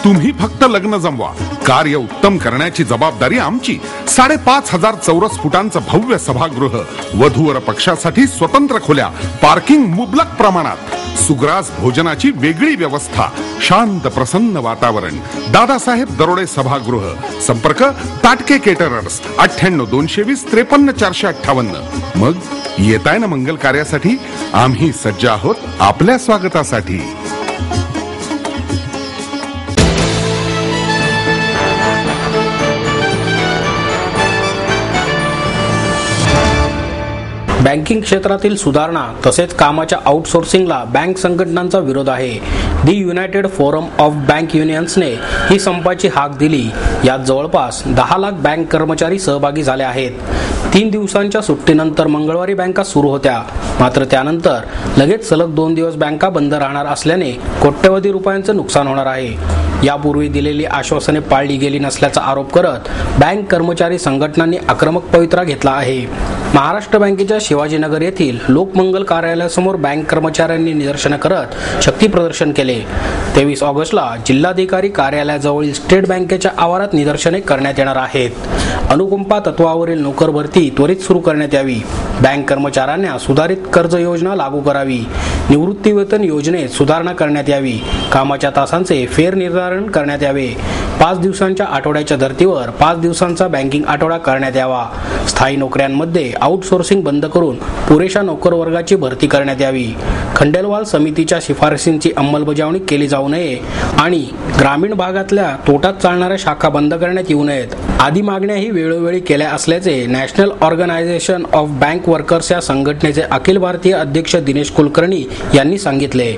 तुम्ही फक्त लग्न जमवा, कार्य उत्तम करण्याची जबाबदारी आमची. 5,500 चौरस फुटांचं भव्य सभागृह, वधूवर पक्षासाठी स्वतंत्र खोल्या, पार्किंग मुबलक प्रमाणात, सुग्रास भोजनाची वेगळी व्यवस्था, शांत प्रसन्न वातावरण. दादासाहेब दरोडे सभागृह. संपर्क ताटके केटरर्स 98-220-53-458. मग येताय ना मंगल कार्यासाठी? आम्ही सज्ज आहोत आपल्या स्वागतासाठी. बँकिंग क्षेत्रातील सुधारणा तसेच कामाच्या आउटसोर्सिंगला बँक संघटनांचा विरोध आहे. The United Forum of bank युनियन्सने ही संपाची हाक दिली. यात जवळपास 10 लाख बँक कर्मचारी सहभागी झाले आहेत. 3 दिवसांच्या सुट्टीनंतर मंगळवारी बँका सुरू होत्या. मात्र त्यानंतर लगेच सलग 2 दिवस बँका बंद राहणार असल्याने कोट्यवधी रुपयांचं नुकसान होणार आहे. यापूर्वी दिलेली आश्वासने पाळली गेली नसल्याचा आरोप करत बँक कर्मचारी संघटनांनी आक्रमक पवित्रा घेतला आहे. महाराष्ट्र बँकेच्या शिवाजीनगर येथील लोकमंगल कार्यालयासमोर बँक कर्मचाऱ्यांनी निदर्शनं करत शक्ती प्रदर्शन केले. 23 ऑगस्टला जिल्हाधिकारी कार्यालयाजवळील स्टेट बँकेच्या आवारात निदर्शने करण्यात येणार आहेत. अनुकंपा तत्वावरील नोकर भरती त्वरित सुरू करण्यात यावी. बँक कर्मचाऱ्यांना सुधारित कर्ज योजना लागू करावी. निवृत्ती वेतन योजनेत सुधारणा करण्यात यावी. कामाच्या तासांचे फेरनिर्धारण करण्यात यावे. 5 दिवसांच्या आठवड्याच्या धर्तीवर 5 दिवसांचा बँकिंग आठवडा करण्यात यावा. स्थायी नोकऱ्यांमध्ये आउटसोर्सिंग बंद करून पुरेशा नोकर वर्गाची भरती करण्यात यावी. खंडेलवाल समितीच्या शिफारसींची अंमलबजावणी केली जाऊ नये आणि ग्रामीण भागातल्या तोटात चालणाऱ्या शाखा बंद करण्यात येऊ नयेत आदी मागण्याही वेळोवेळी केल्या असल्याचे national organisation of bank workers या संघटनेचे अखिल भारतीय अध्यक्ष दिनेश कुलकर्णी यांनी सांगितले.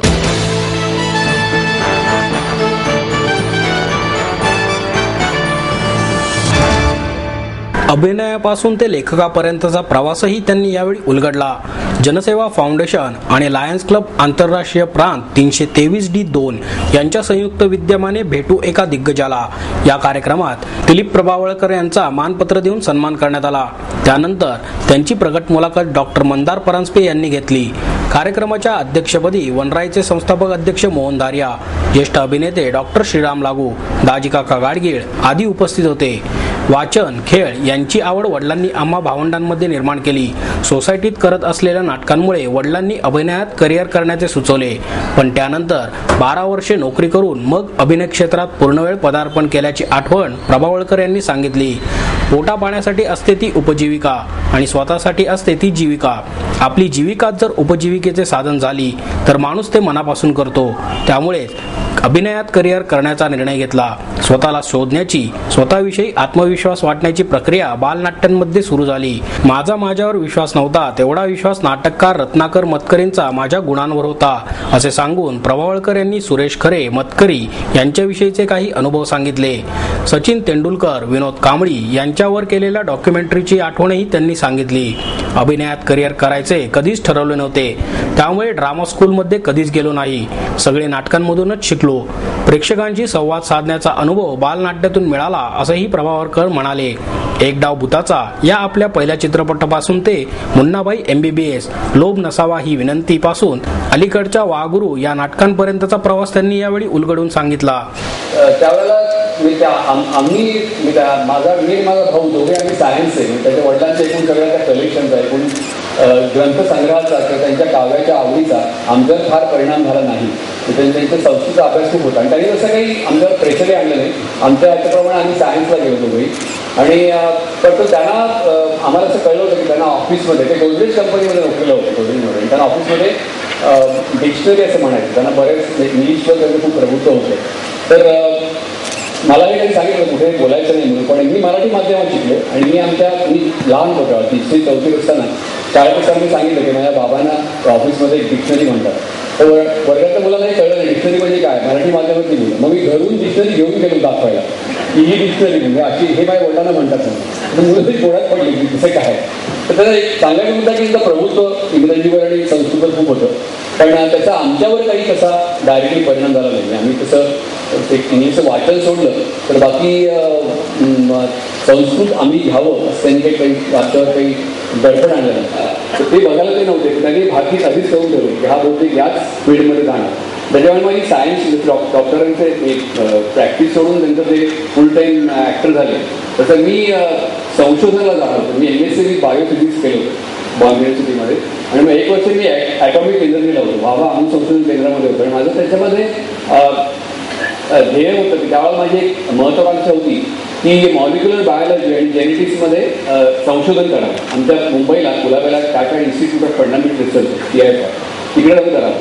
अभिनयापासून ते लेखकापर्यंतचा प्रवासही त्यांनी यावेळी उलगडला. जनसेवा फाउंडेशन आणि लायन्स क्लब आंतरराष्ट्रीय प्रांत 323D2 यांच्या संयुक्त विद्यमाने भेटू एका दिग्गजाला या कार्यक्रमात दिलीप प्रभावळकर यांचा मानपत्र देऊन सन्मान करण्यात आला. त्यानंतर त्यांची प्रगट मुलाखत डॉक्टर मंदार परांजपे यांनी घेतली. कार्यक्रमाच्या अध्यक्षपदी वनराईचे संस्थापक अध्यक्ष मोहन धारिया, ज्येष्ठ अभिनेते डॉक्टर श्रीराम लागू, दाजीकाका गाडगीळ आदी उपस्थित होते. वाचन, खेळ यांची आवड वडिलांनी आम्हा भावंडांमध्ये निर्माण केली. सोसायटीत करत असलेल्या नाटकांमुळे वडिलांनी अभिनयात करिअर करण्याचे सुचवले. पण त्यानंतर 12 वर्षे नोकरी करून मग अभिनय क्षेत्रात पूर्णवेळ पदार्पण केल्याची आठवण प्रभावळकर यांनी सांगितली. पोटा पाण्यासाठी असते ती उपजीविका आणि स्वतःसाठी असते ती जीविका. आपली जीविकाच जर उपजीविकेचे साधन झाली तर माणूस ते मनापासून करतो. त्यामुळे अभिनयात करिअर करण्याचा निर्णय घेतला. स्वतःला शोधण्याची, स्वतःविषयी आत्मविश्वास वाटण्याची प्रक्रिया बालनाट्यांमध्ये सुरू झाली. माझ्यावर विश्वास नव्हता तेवढा विश्वास नाटककार रत्नाकर मतकरींचा माझ्या गुणांवर होता असे सांगून प्रभावळकर यांनी सुरेश खरे मतकरी यांच्याविषयीचे काही अनुभव सांगितले. सचिन तेंडुलकर, विनोद कांबळी यांच्यावर केलेल्या डॉक्युमेंटरीची आठवणही त्यांनी सांगितली. अभिनयात करिअर करायचे कधीच ठरवले नव्हते. त्यामुळे ड्रामा स्कूलमध्ये कधीच गेलो नाही. सगळे नाटकांमधूनच शिकलो. प्रेक्षकांशी संवाद साधण्याचा अनुभव बालनाट्यातून मिळाला असंही प्रभावळकर म्हणाले. एक डाव भूताचा या आपल्या पहिल्या चित्रपटापासून ते मुन्नाबाई MBBS, लोभ नसावा ही विनंती पासून अलीकडच्या वाघुरू या नाटकांपर्यंतचा प्रवास त्यांनी यावेळी उलगडून सांगितला. त्यावेळेला माझा भाऊ दोघे आम्ही सायन्स आहे. त्याच्या वडिलांचे एकूण सगळ्या कलेक्शनचा एकूण ग्रंथसंग्रहाचा किंवा त्यांच्या काव्याच्या आवडीचा आमच्यावर फार परिणाम झाला नाही. त्यांचा संस्कृतचा अभ्यास खूप होता आणि त्यांनी जसं काही आमच्यावर प्रेशरही आणलं नाही. आमच्या याच्याप्रमाणे आम्ही सायन्सला गेलो दोघेही. आणि पण त्यांना आम्हाला असं कळलं होतं की त्यांना ऑफिसमध्ये ते गोदरेज कंपनीमध्ये नोकरीला होते. गोदरेजमध्ये त्यांना ऑफिसमध्ये डिक्शनरी असं म्हणायचं. त्यांना बरेच इंग्लिशवर त्यांचं खूप प्रभुत्व होतं. तर मलाही त्यांनी सांगितलं कुठे बोलायचं नाही म्हणून. पण मी मराठी माध्यमात शिकलो आणि मी लहान होतो 3री-4थी असताना शाळेत असताना मी सांगितलं की माझ्या बाबांना ऑफिसमध्ये एक डिक्शनरी म्हणतात. तर वर्गातल्या मुलांनाही कळलं नाही डिक्शनरी म्हणजे काय, मराठी माध्यमात दिली. मग मी घरून डिक्शनरी घेऊन गेलो दाखवायला की ही डिक्शनरी म्हणजे अशी हे माझ्या वडिलांना म्हणतात. मुलं तरी गोळ्यात पडली की कसं काय. तर त्याचा एक सांगायचं मुद्दा की त्याचं प्रभुत्व इंग्रजीवर आणि संस्कृतवर खूप होतं. पण त्याचा आमच्यावर काही तसा डायरेक्टली परिणाम झाला नाही. आम्ही तसं ते इंग्लिशचं वाचन सोडलं तर बाकी संस्कृत आम्ही घ्यावं असं त्यांनी काही वाचल्यावर काही दडपण आणलं. तर ते बघायला काही नव्हते. त्यांनी भारतीय आधीच करून ठेवलं की हा बहुतेक याच फील्डमध्ये जाणार. त्याच्यामुळे माझी सायन्स डॉक्टरांचे प्रॅक्टिस सोडून त्यांचं ते फुल टाईम ॲक्टर झाले. तसं मी संशोधनाला जाणार होतो. मी MSc बायोफिजिक्स केलं होतं बॉम्बे युनिव्हर्सिटीमध्ये आणि मग 1 वर्ष मी ॲटॉमिक एनर्जीला होतो. बाबा अणु संशोधन केंद्रामध्ये होतो आणि माझं त्याच्यामध्ये ध्येय होतं की त्यावेळेला माझी एक महत्त्वाकांक्षा होती की मॉलिक्युलर बायोलॉजी आणि जेनेटिक्समध्ये संशोधन करावं. आमच्या मुंबईला कुलाब्याला Tata Institute of Fundamental Research TIFR तिकडे जाऊन करावं.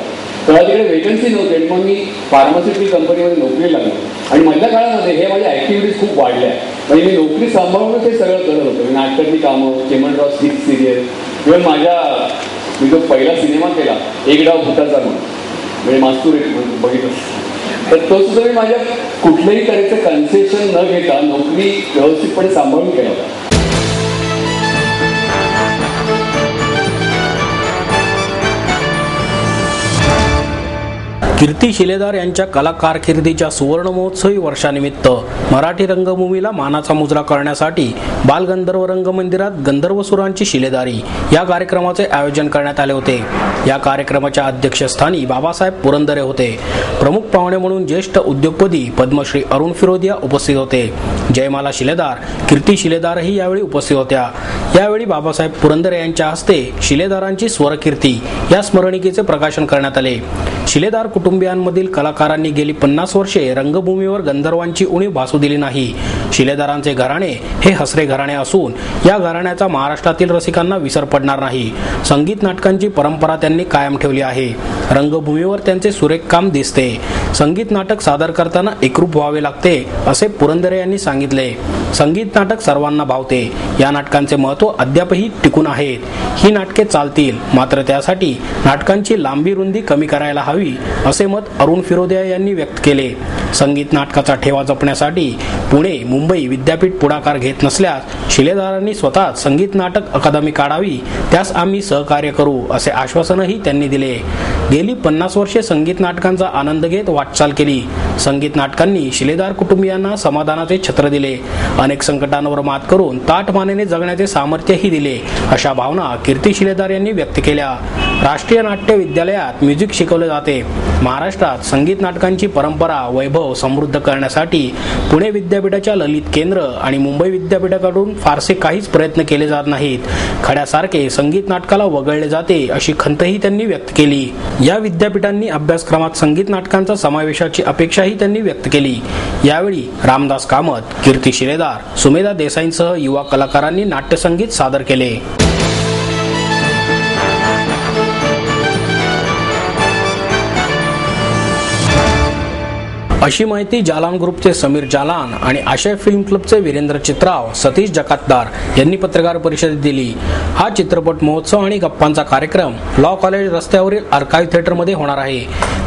तेव्हा तिकडे वेकन्सी नव्हती आणि मग मी फार्मास्युटिकल कंपनीमध्ये नोकरीला लागलो आणि मधल्या काळामध्ये हे माझ्या ॲक्टिव्हिटीज खूप वाढल्या. म्हणजे मी नोकरी सांभाळून ते सगळं करत होतो. नाटकातली कामं, चिमणराव 6 सिरियल, इव्हन मी जो पहिला सिनेमा केला एक डाव भूताचा म्हणून, म्हणजे मास्तूर बघितलं, तर तो सुद्धा मी माझ्या कुठल्याही तऱ्हेचं कन्सेशन न घेता नोकरी व्यवस्थितपणे सांभाळून केला होता. कीर्ती शिलेदार यांच्या कला कारकिर्दीच्या सुवर्ण महोत्सवी वर्षानिमित्त मराठी रंगभूमीला मानाचा मुजरा करण्यासाठी बालगंधर्व रंगमंदिरात गंधर्वसुरांची शिलेदारी या कार्यक्रमाचे आयोजन करण्यात आले होते. या कार्यक्रमाच्या अध्यक्षस्थानी बाबासाहेब पुरंदरे होते. प्रमुख पाहुणे म्हणून ज्येष्ठ उद्योगपती पद्मश्री अरुण फिरोदिया उपस्थित होते. जयमाला शिलेदार, कीर्ती शिलेदारही यावेळी उपस्थित होत्या. यावेळी बाबासाहेब पुरंदरे यांच्या हस्ते शिलेदारांची स्वरकीर्ती या स्मरणिकेचे प्रकाशन करण्यात आले. शिलेदार कुटुंबियांमधील कलाकारांनी गेली 50 वर्षे रंगभूमीवर गंधर्वांची उणीव भासू दिली नाही. शिलेदारांचे घराणे हे हसरे घराणे असून या घराण्याचा महाराष्ट्रातील रसिकांना विसर पडणार नाही. संगीत नाटकांची परंपरा त्यांनी कायम ठेवली आहे. रंगभूमीवर त्यांचे सुरेख काम दिसते. संगीत नाटक सादर करताना एकरूप व्हावे लागते असे पुरंदरे यांनी सांगितले. संगीत नाटक सर्वांना भावते. या नाटकांचे महत्त्व अद्यापही टिकून आहेत. ही नाटके चालतील, मात्र त्यासाठी नाटकांची लांबी रुंदी कमी करायला हवी असे मत अरुण फिरोदिया यांनी व्यक्त केले. संगीत नाटकाचा ठेवा जपण्यासाठी पुणे, मुंबई विद्यापीठ पुढाकार घेत नसल्यास शिलेदारांनी स्वतःच संगीत नाटक अकादमी काढावी, त्यास आम्ही सहकार्य करू असे आश्वासनही त्यांनी दिले. गेली 50 वर्षे संगीत नाटकांचा आनंद घेत वाटचाल केली. संगीत नाटकांनी शिलेदार कुटुंबियांना समाधानाचे छत्र दिले. अनेक संकटांवर मात करून ताठमानेने जगण्याचे सामर्थ्यही दिले अशा भावना कीर्ती शिलेदार यांनी व्यक्त केल्या. राष्ट्रीय नाट्य विद्यालयात म्युझिक शिकवले जाते. महाराष्ट्रात संगीत नाटकांची परंपरा वैभव समृद्ध करण्यासाठी पुणे विद्यापीठाच्या ललित केंद्र आणि मुंबई विद्यापीठाकडून फारसे काहीच प्रयत्न केले जात नाहीत. खड्यासारखे संगीत नाटकाला वगळले जाते अशी खंतही त्यांनी व्यक्त केली. या विद्यापीठांनी अभ्यासक्रमात संगीत नाटकांचा समावेशाची अपेक्षाही त्यांनी व्यक्त केली. यावेळी रामदास कामत, कीर्ती शिलेदार, सुमेधा देसाईंसह युवा कलाकारांनी नाट्यसंगीत सादर केले. अशी माहिती जालान ग्रुपचे समीर जालान आणि आशय फिल्म क्लबचे वीरेंद्र चित्राव, सतीश जकातदार यांनी पत्रकार परिषदेत दिली. हा चित्रपट महोत्सव आणि गप्पांचा कार्यक्रम लॉ कॉलेज रस्त्यावरील आर्काइव्ह थिएटरमध्ये होणार आहे.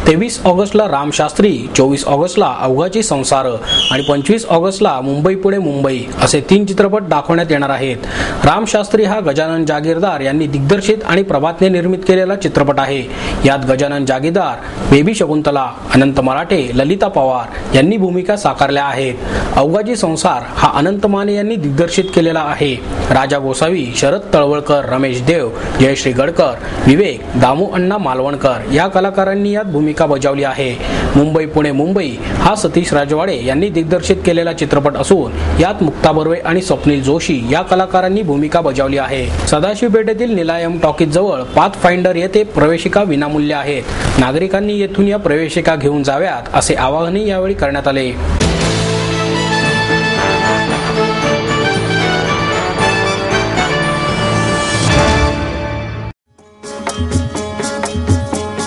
23 ऑगस्टला रामशास्त्री, 24 ऑगस्टला अवघाची संसार आणि 25 ऑगस्टला मुंबई पुणे मुंबई असे 3 चित्रपट दाखवण्यात येणार आहेत. रामशास्त्री हा गजानन जागीरदार यांनी दिग्दर्शित आणि प्रभातने निर्मित केलेला चित्रपट आहे. यात गजानन जागीरदार, बेबी शकुंतला, अनंत मराठे, ललिता पवार यांनी भूमिका साकारल्या आहेत. अवघाची संसार हा अनंत माने यांनी दिग्दर्शित केलेला आहे. राजा गोसावी, शरद तळवळकर, रमेश देव, जयश्री गडकर, विवेक, दामू अण्णा मालवणकर या कलाकारांनी यात भूमिका बजावली आहे. मुंबई पुणे मुंबई हा सतीश राजवाडे यांनी दिग्दर्शित केलेला चित्रपट असून यात मुक्ता बर्वे आणि स्वप्नील जोशी या कलाकारांनी भूमिका बजावली आहे. सदाशिव पेठेतील निलायम टॉकीज जवळ पाथ फाइंडर येथे प्रवेशिका विनामूल्य आहेत. नागरिकांनी येथून या प्रवेशिका घेऊन जाव्यात असे आवाहनही यावेळी करण्यात आले.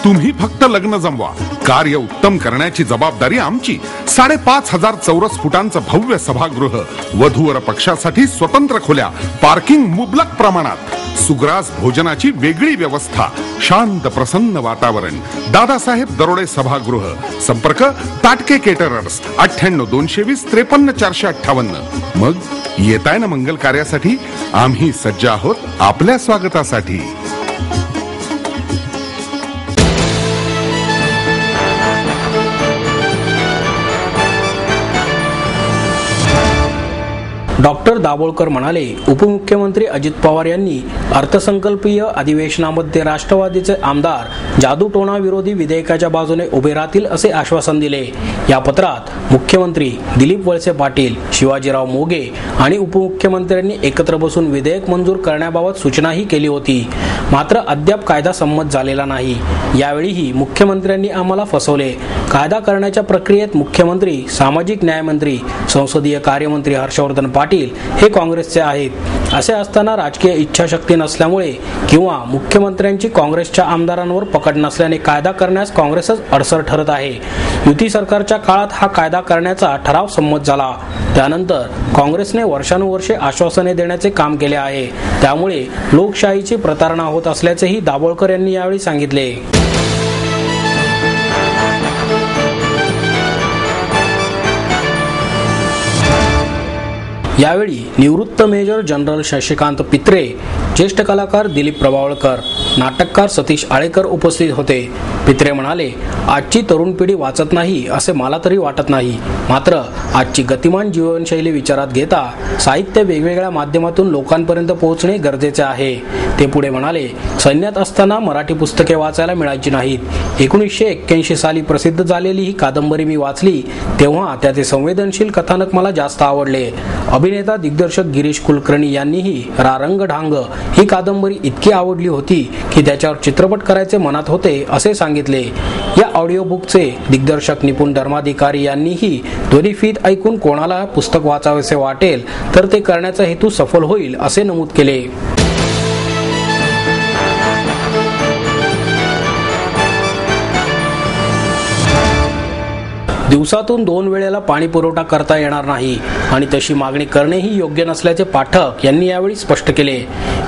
तुम्ही फक्त लग्न जमवा, कार्य उत्तम करण्याची जबाबदारी आमची. 5,500 चौरस फुटांचं भव्य सभागृह, वधूवर पक्षासाठी स्वतंत्र खोल्या, पार्किंग मुबलक प्रमाणात, सुग्रास भोजनाची वेगळी व्यवस्था, शांत प्रसन्न वातावरण. दादासाहेब दरोडे सभागृह. संपर्क ताटके केटरर्स 98 220 53 458. मग येताय ना मंगल कार्यासाठी? आम्ही सज्ज आहोत आपल्या स्वागतासाठी. डॉक्टर दाभोळकर म्हणाले, उपमुख्यमंत्री अजित पवार यांनी अर्थसंकल्पीय अधिवेशनामध्ये राष्ट्रवादीचे आमदार जादूटोणा विरोधी विधेयकाच्या बाजूने उभे राहतील असे आश्वासन दिले. या पत्रात मुख्यमंत्री दिलीप वळसे पाटील, शिवाजीराव मोगे आणि उपमुख्यमंत्र्यांनी एकत्र बसून विधेयक मंजूर करण्याबाबत सूचनाही केली होती. मात्र अद्याप कायदा संमत झालेला नाही. यावेळीही मुख्यमंत्र्यांनी आम्हाला फसवले. कायदा करण्याच्या प्रक्रियेत मुख्यमंत्री, सामाजिक न्याय मंत्री, संसदीय कार्यमंत्री हर्षवर्धन पाटील हे काँग्रेसचे आहेत. असे असताना राजकीय इच्छाशक्ती नसल्यामुळे किंवा मुख्यमंत्र्यांची काँग्रेसच्या आमदारांवर पकड नसल्याने कायदा करण्यास काँग्रेसच अडसर ठरत आहे. युती सरकारच्या काळात हा कायदा करण्याचा ठराव संमत झाला. त्यानंतर काँग्रेसने वर्षानुवर्षे आश्वासने देण्याचे काम केले आहे. त्यामुळे लोकशाहीची प्रतारणा होत असल्याचेही दाभोळकर यांनी यावेळी सांगितले. यावेळी निवृत्त मेजर जनरल शशिकांत पित्रे, ज्येष्ठ कलाकार दिलीप प्रभावळकर, नाटककार सतीश आळेकर उपस्थित होते. पित्रे म्हणाले, आजची तरुण पिढी वाचत नाही असे मला तरी वाटत नाही. मात्र आजची गतिमान जीवनशैली विचारात घेता साहित्य वेगवेगळ्या माध्यमातून लोकांपर्यंत पोहोचणे गरजेचे आहे. ते पुढे म्हणाले, सैन्यात असताना मराठी पुस्तके वाचायला मिळायची नाहीत. 1981 साली प्रसिद्ध झालेली ही कादंबरी मी वाचली तेव्हा त्याचे संवेदनशील कथानक मला जास्त आवडले. अभिनेता दिग्दर्शक गिरीश कुलकर्णी यांनीही रारंग ढांग ही कादंबरी इतकी आवडली होती की त्याच्यावर चित्रपट करायचे मनात होते असे सांगितले. या ऑडिओ बुकचे दिग्दर्शक निपुण धर्माधिकारी यांनीही ध्वनिफीत ऐकून कोणाला पुस्तक वाचावेसे वाटेल तर ते करण्याचा हेतू सफल होईल असे नमूद केले. दिवसातून 2 वेळेला पाणी पुरवठा करता येणार नाही आणि तशी मागणी करणेही योग्य नसल्याचे पाठक यांनी यावेळी स्पष्ट केले.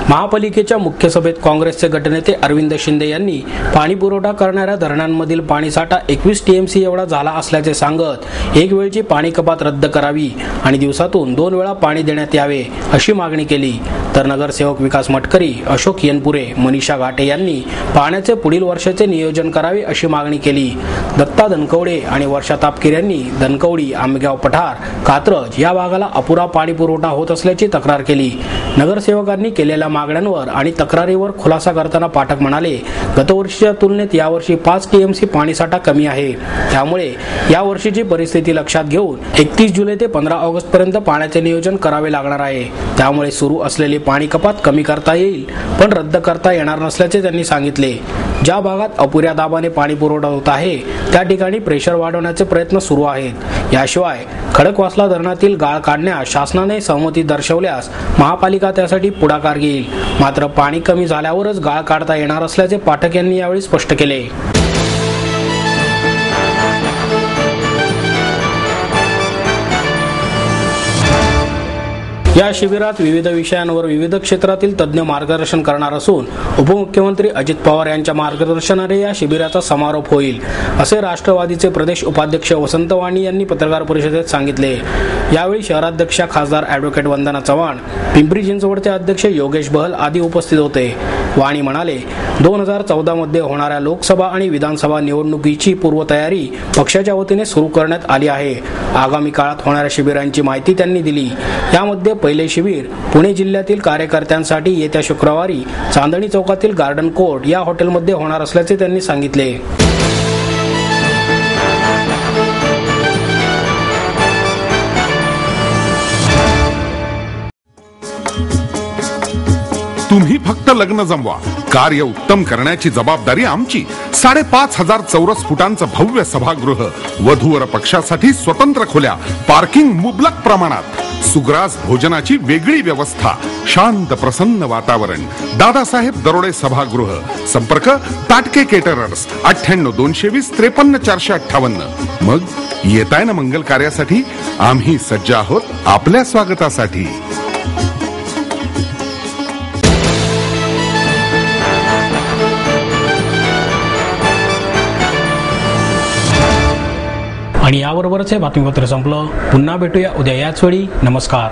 महापालिकेच्या मुख्य सभेत काँग्रेसचे गटनेते अरविंद शिंदे यांनी पाणी पुरवठा करणाऱ्या धरणांमधील पाणीसाठा 21 TMC एवढा झाला असल्याचे सांगत एक वेळची पाणी कपात रद्द करावी आणि दिवसातून 2 वेळा पाणी देण्यात यावे अशी मागणी केली. तर नगरसेवक विकास मटकरी, अशोक येनपुरे, मनीषा घाटे यांनी पाण्याचे पुढील वर्षाचे नियोजन करावे अशी मागणी केली. दत्ता धनकवडे आणि वर्षा तापकीर यांनी धनकवडी, आंबेगाव पठार, कात्रज या भागाला अपुरा पाणी पुरवठा होत असल्याची तक्रार केली. नगरसेवकांनी केलेल्या मागण्यांवर आणि तक्रारीवर खुलासा करताना पाठक म्हणाले, गतवर्षीच्या तुलनेत यावर्षी 5 TMC पाणीसाठा कमी आहे. त्यामुळे या वर्षीची परिस्थिती लक्षात घेऊन 31 जुलै ते 15 ऑगस्ट पर्यंत पाण्याचे नियोजन करावे लागणार आहे. त्यामुळे सुरू असलेली पाणी कपात कमी करता येईल पण रद्द करता येणार नसल्याचे त्यांनी सांगितले. ज्या भागात अपुऱ्या दाबाने पाणी पुरवठा होत आहे त्या ठिकाणी प्रेशर वाढवण्याचे प्रयत्न सुरू आहेत. याशिवाय खडकवासला धरणातील गाळ काढण्यास शासनाने सहमती दर्शवल्यास महापालिका त्यासाठी पुढाकार घेईल. मात्र पाणी कमी झाल्यावरच गाळ काढता येणार असल्याचे पाठक यांनी यावेळी स्पष्ट केले. या शिबिरात विविध विषयांवर विविध क्षेत्रातील तज्ज्ञ मार्गदर्शन करणार असून उपमुख्यमंत्री अजित पवार यांच्या मार्गदर्शनाने या शिबिराचा समारोप होईल असे राष्ट्रवादीचे प्रदेश उपाध्यक्ष वसंत वाणी यांनी पत्रकार परिषदेत सांगितले. यावेळी शहराध्यक्ष खासदार ॲडव्होकेट वंदना चव्हाण, पिंपरी चिंचवडचे अध्यक्ष योगेश बहल आदी उपस्थित होते. वाणी म्हणाले, 2014 मध्ये होणाऱ्या लोकसभा आणि विधानसभा निवडणुकीची पूर्वतयारी पक्षाच्या वतीने सुरू करण्यात आली आहे. आगामी काळात होणाऱ्या शिबिरांची माहिती त्यांनी दिली. यामध्ये पहिले शिबिर पुणे जिल्ह्यातील कार्यकर्त्यांसाठी येत्या शुक्रवारी चांदणी चौकातील गार्डन कोर्ट या हॉटेलमध्ये होणार असल्याचे त्यांनी सांगितले. तुम्ही फक्त लग्न जमवा, कार्य उत्तम करण्याची जबाबदारी आमची. 5,500 चौरस फुटांचं भव्य सभागृह, वधूवर पक्षासाठी स्वतंत्र खोल्या, पार्किंग मुबलक प्रमाणात, सुग्रास भोजनाची वेगळी व्यवस्था, शांत प्रसन्न वातावरण. दादासाहेब दरोडे सभागृह. संपर्क ताटके केटरर्स 98 220 53 458. मग येताय ना मंगल कार्यासाठी? आम्ही सज्ज आहोत आपल्या स्वागतासाठी. आणि याबरोबरच हे बातमीपत्र संपलं. पुन्हा भेटूया उद्या याच वेळी. नमस्कार.